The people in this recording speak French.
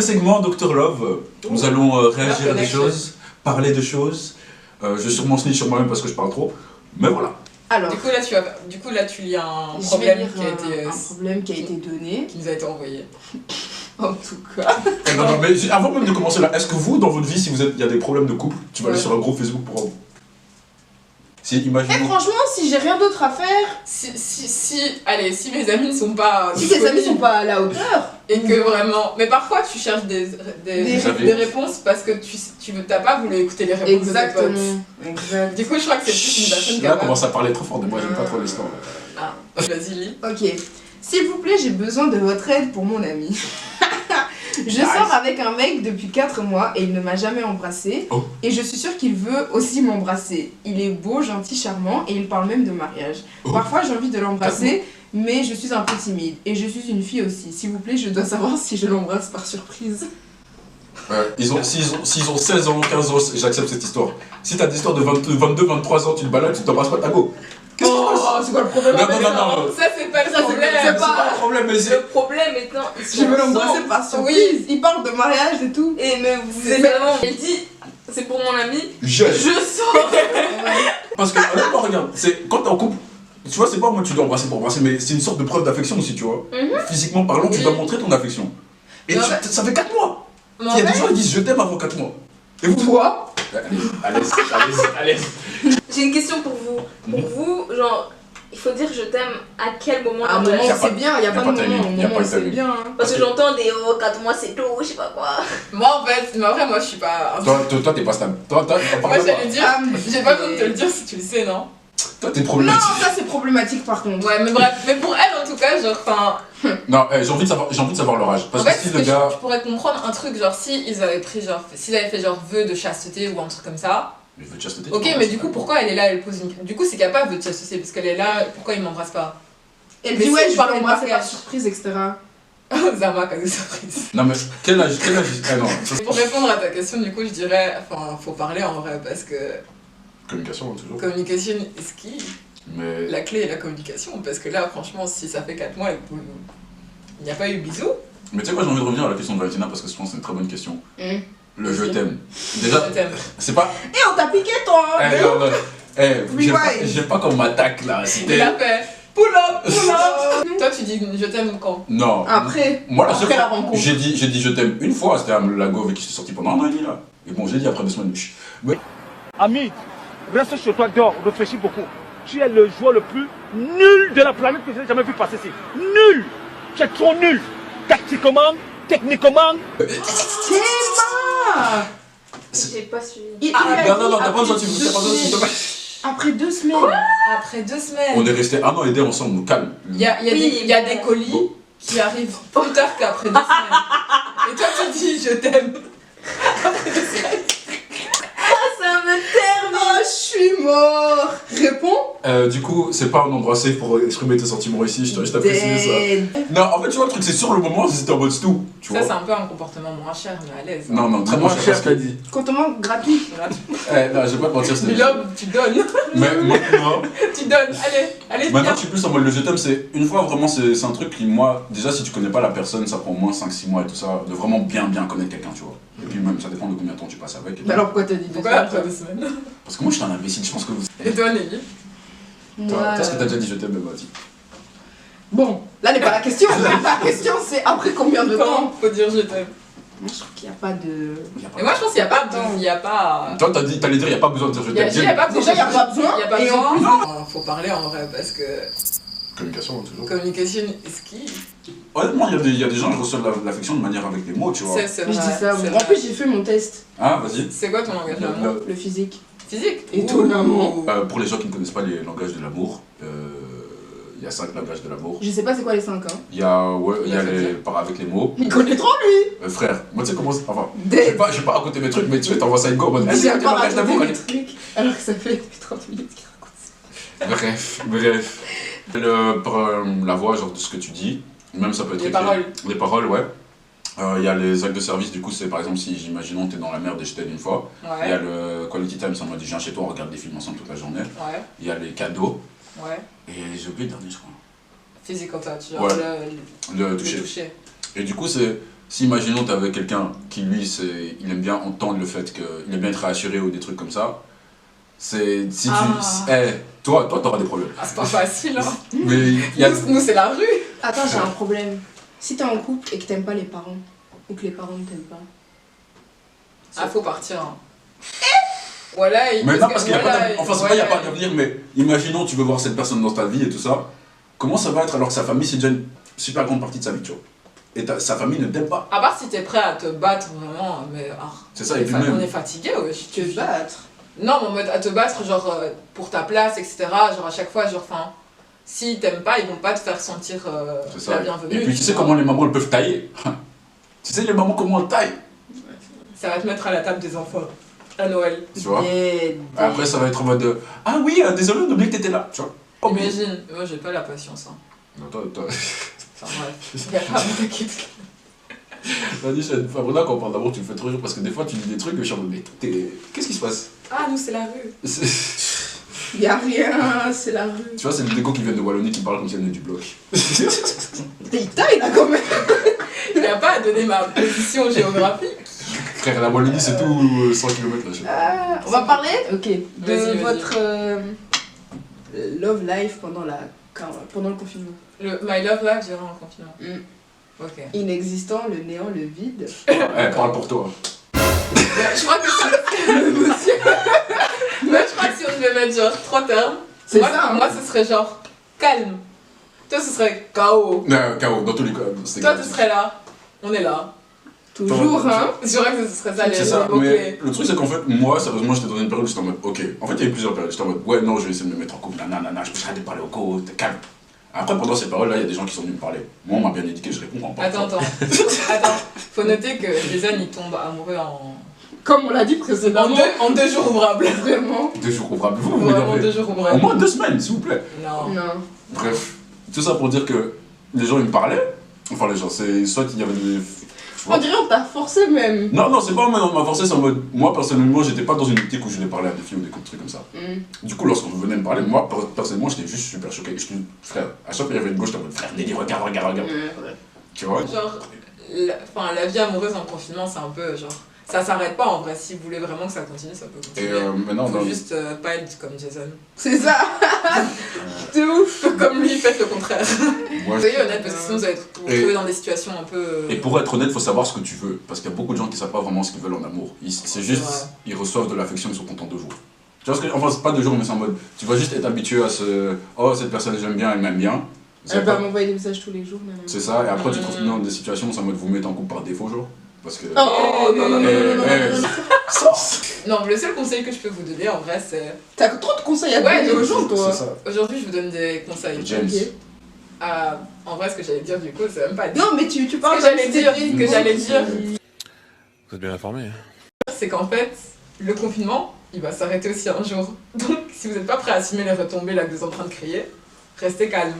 segment, Dr Love, nous allons réagir à des choses, parler de choses. Je vais sûrement snitch sur moi-même parce que je parle trop, mais voilà. Alors, du coup là tu lis un problème qui a été donné, qui nous a été envoyé. En tout cas. Non, mais avant même de commencer là, est-ce que vous, dans votre vie, si il y a des problèmes de couple, tu vas aller sur un groupe Facebook pour... Et franchement, si j'ai rien d'autre à faire... Si mes amis ne sont pas... Si tes amis sont pas à la hauteur... Et que vraiment... Mais parfois tu cherches des réponses parce que t'as pas voulu écouter les réponses de tes potes. Exact. Du coup, je crois que c'est plus une personne qui... Là, commence à parler trop fort de moi, j'aime pas trop l'histoire. Ah, vas-y, lis. Ok. S'il vous plaît, j'ai besoin de votre aide pour mon ami. Je sors avec un mec depuis 4 mois et il ne m'a jamais embrassé. Oh. Et je suis sûre qu'il veut aussi m'embrasser. Il est beau, gentil, charmant et il parle même de mariage. Oh. Parfois j'ai envie de l'embrasser, mais je suis un peu timide. Et je suis une fille aussi. S'il vous plaît, je dois savoir si je l'embrasse par surprise. S'ils ont 16 ans, 15 ans, j'accepte cette histoire. Si t'as des histoires de 22, 23 ans, tu te balades, tu t'embrasses pas ta go. Qu'est-ce qui passe? C'est quoi le problème? Non. Ça c'est pas le problème. C'est pas le problème, mais c'est... Le problème étant... Je veux l'embrasser par surprise. Oui. Il parle de mariage et tout. Et mais vous êtes vraiment... Il dit, c'est pour mon ami. Je sors. Parce que, honnêtement, regarde, quand t'es en couple, tu vois, c'est pas moi tu dois embrasser pour embrasser, mais c'est une sorte de preuve d'affection aussi, tu vois. Physiquement parlant, tu dois montrer ton affection. Et ça fait 4 mois. Il y a des gens qui disent je t'aime avant 4 mois. Et vous, toi? Allez. J'ai une question pour vous. Pour vous, genre, il faut dire je t'aime à quel moment? À un moment c'est bien, il n'y a pas de moment, c'est bien. Parce que j'entends des 4 mois c'est tôt, je sais pas quoi. Moi en fait, mais en vrai, moi je suis pas... Toi t'es pas stable. Toi, moi j'allais dire, j'ai pas besoin de te le dire si tu le sais, non? Toi t'es problématique. Non, ça c'est problématique par contre. Ouais, mais bref, mais pour elle en tout cas, genre, enfin... Non, j'ai envie de savoir leur âge. Parce en fait, que si le gars... je pourrais comprendre un truc, genre s'ils avaient pris genre... S'ils avaient fait genre vœu de chasteté ou un truc comme ça... Mais vœu de chasteté. Ok, mais du coup, pourquoi elle est là, elle pose une... Du coup, c'est qu'il n'y a pas vœu de chasteté, parce qu'elle est là, pourquoi il m'embrasse pas? Elle dit ouais, je vais l'embrasser par surprise, etc. Zama, comme surprise. Non mais, quel âge non. Pour répondre à ta question, du coup, je dirais... Enfin, faut parler en vrai, parce que... Communication, toujours. Communication is key. Mais... La clé est la communication, parce que là, franchement, si ça fait 4 mois et qu'il n'y a pas eu bisous... Mais tu sais quoi, j'ai envie de revenir à la question de Valentina, parce que je pense que c'est une très bonne question. Le je t'aime. Déjà, c'est pas... Eh, on t'a piqué toi! J'aime pas qu'on m'attaque là. Il a fait pull up. Toi, tu dis je t'aime quand? Non. Après, moi, après la rencontre. J'ai dit je t'aime une fois, c'était la go avec qui je suis sorti pendant 1 an et demi là. Et bon, j'ai dit après 2 semaines. Mais... Ami, reste chez toi dehors, réfléchis beaucoup. Tu es le joueur le plus nul de la planète que j'ai jamais vu passer ici. Nul! Tu es trop nul! Tactiquement, techniquement. J'ai pas suivi. Non, t'as pas besoin de suivre, Après 2 semaines. Après 2 semaines. On est resté 1 an et demi ensemble, nous calme. Il y a des colis qui arrivent plus tard qu'après 2 semaines. Et toi tu dis je t'aime. Après 2 semaines. Ça me termine. Oh, je suis mort. Réponds. Du coup, c'est pas un endroit safe pour exprimer tes sentiments ici, je t'apprécie ça. Non, en fait, tu vois, le truc, c'est sur le moment, c'était en mode stou. Ça, c'est un peu un comportement moins cher, mais à l'aise. Non, très moins cher, t'as dit. Comportement gratuit. Non, je vais pas te mentir, c'est... Mais là, tu donnes. Mais maintenant... Tu donnes, allez. Maintenant, je suis plus en mode le je t'aime, c'est... Une fois, vraiment, c'est un truc qui, moi... Déjà, si tu connais pas la personne, ça prend au moins 5-6 mois et tout ça, de vraiment bien connaître quelqu'un, tu vois. Et puis même, ça dépend de combien de temps tu passes avec. Mais alors pourquoi t'as dit pourquoi après 2 semaines? Parce que moi, je suis un imbécile, je pense que vous... Et toi, Nelly? Toi, est-ce que t'as déjà dit je t'aime, vas-y. Bon, là n'est pas la question. La question, c'est après combien de temps? Faut dire je t'aime. Moi, je trouve qu'il n'y a pas de... Et moi, je pense qu'il n'y a pas de temps. Il n'y a pas... Toi, t'allais dire, il n'y a pas besoin de dire je t'aime. Déjà, il n'y a pas besoin. Et en plus, faut parler en vrai, parce que... Communication, toujours. Communication is key. Honnêtement, il y a des gens qui reçoivent l'affection de manière avec les mots, tu vois. C'est vrai. Je dis ça. En plus, j'ai fait mon test. Ah, vas-y. C'est quoi ton langage de l'amour? Le physique. Physique? Étonnamment. Pour les gens qui ne connaissent pas les langages de l'amour, il y a 5 langages de l'amour. Je sais pas c'est quoi les 5, hein. Il y a les avec les mots. Il connaît trop lui. Frère, moi tu sais comment... Enfin, je vais pas raconter mes trucs, mais tu sais, t'envoies ça une go en mode... J'ai pas raconté mes trucs, alors que ça fait depuis 30 minutes qu'il raconte ça. Bref. La voix, genre de ce que tu dis, même ça peut être... Les paroles. Les paroles, ouais. Il y a les actes de service, du coup, c'est par exemple si, imaginons, t'es dans la merde et je t'aide une fois. Il y a le quality time, c'est en mode je viens chez toi, on regarde des films ensemble toute la journée. Il y a les cadeaux. Et j'ai oublié le dernier, je crois. Physique, en toi, tu le toucher. Et du coup, c'est si imaginons t'es avec quelqu'un qui lui, il aime bien entendre le fait qu'il aime bien être rassuré ou des trucs comme ça, c'est si tu... toi t'auras des problèmes. Ah, c'est pas facile, hein. Mais nous c'est la rue. Attends, j'ai un problème. Si t'es en couple et que t'aimes pas les parents, ou que les parents ne t'aiment pas... Ah, faut partir. Hein. Voilà, mais non, parce qu'il n'y a pas d'avenir. Enfin, c'est pas il n'y a pas d'avenir, mais imaginons tu veux voir cette personne dans ta vie et tout ça. Comment ça va être alors que sa famille, c'est déjà une super grande partie de sa vie, tu vois. Et sa famille ne t'aime pas. À part si t'es prêt à te battre vraiment, mais... c'est ça, et puis même... On est fatigué, wesh. Te battre? Non, mais en mode à te battre, genre, pour ta place, etc. Genre, à chaque fois, genre, enfin... S'ils t'aiment pas, ils vont pas te faire sentir la bienvenue. Et puis tu sais comment les mamans elles peuvent tailler. Tu sais les mamans comment elles taillent. Ça va te mettre à la table des enfants. À Noël. Tu vois. Après ça va être en mode ah oui, désolé, on oublie que t'étais là. Tu vois. Imagine, moi j'ai pas la patience. Hein. Non, toi. Enfin bref, y'a pas à t'inquiète. Vas-y, Fabrina, quand on parle d'amour, tu le fais trop dur parce que des fois tu dis des trucs et je suis en mode mais qu'est-ce qui se passe? Ah, nous c'est la rue. Y'a rien, c'est la rue. Tu vois, c'est le déco qui vient de Wallonie qui parle comme si elle venait du bloc. Il taille là quand même. Il n'y a pas à donner ma position géographique. Frère, la Wallonie c'est tout 100 km là. On va parler, de Vas-y. votre love life pendant le confinement. My love life durant le confinement. Ok. Inexistant, le néant, le vide. Parle pour toi. Je crois que si... Moi je crois que si on devait mettre genre 3 termes, moi ce serait genre calme. Toi ce serait chaos. Non, chaos, dans tous les cas. Toi tu serais là, on est là. Toujours, hein. Je crois que ce serait ça les ça, mots mais le truc c'est qu'en fait, moi, sérieusement, j'étais dans une période où j'étais en mode, ok, en fait, il y a eu plusieurs périodes, j'étais en mode, ouais, non, je vais essayer de me mettre en couple, nanana, je peux arrêter de parler au co, t'es calme. Après, pendant ces périodes-là, il y a des gens qui sont venus me parler. Moi, on m'a bien éduqué, je réponds pas. Attends, faut noter que Jason il tombe amoureux en... Comme on l'a dit précédemment. En 2 jours ouvrables. Vraiment. 2 jours ouvrables, vous Vraiment 2 jours ouvrables. Au moins 2 semaines, s'il vous plaît. Non. Bref, tout ça pour dire que les gens, ils me parlaient. Enfin, les gens, c'est soit il y avait des... On dirait on t'a forcé même. Non, c'est pas on m'a forcé, c'est en mode. Moi, personnellement, j'étais pas dans une optique où je voulais parler à des filles ou des trucs comme ça. Du coup, lorsqu'on venait me parler, moi, personnellement, j'étais juste super choqué. Je dis, frère, à chaque fois qu'il y avait une gauche, j'étais en mode, frère, Nelly, regarde. Tu vois? Genre, la vie amoureuse en confinement, c'est un peu genre. Ça s'arrête pas en vrai, si vous voulez vraiment que ça continue, ça peut continuer. Et maintenant, faut juste pas être comme Jason. C'est ça. De ouf. Comme lui, faites le contraire. Moi, Soyez honnête parce que sinon vous allez vous retrouver dans des situations un peu... Et pour être honnête, faut savoir ce que tu veux. Parce qu'il y a beaucoup de gens qui savent pas vraiment ce qu'ils veulent en amour. C'est juste, ils reçoivent de l'affection, ils sont contents 2 jours. Tu vois ce que enfin, c'est pas 2 jours, mais c'est en mode, tu vas juste être habitué à ce... Oh, cette personne j'aime bien, elle m'aime bien. Elle va m'envoyer des messages tous les jours. C'est ça, et après tu te retrouves dans des situations où c'est en mode, vous mettez en couple par défaut, genre. Parce que... Oh non. Non, le seul conseil que je peux vous donner en vrai c'est... T'as trop de conseils à donner aux gens toi. Aujourd'hui je vous donne des conseils. James. En vrai ce que j'allais dire du coup c'est même pas... Non mais tu parles... Ce que j'allais dire... Vous êtes bien informé. C'est qu'en fait, le confinement, il va s'arrêter aussi un jour. Donc si vous n'êtes pas prêt à assumer les retombées là que vous êtes en train de crier, restez calme.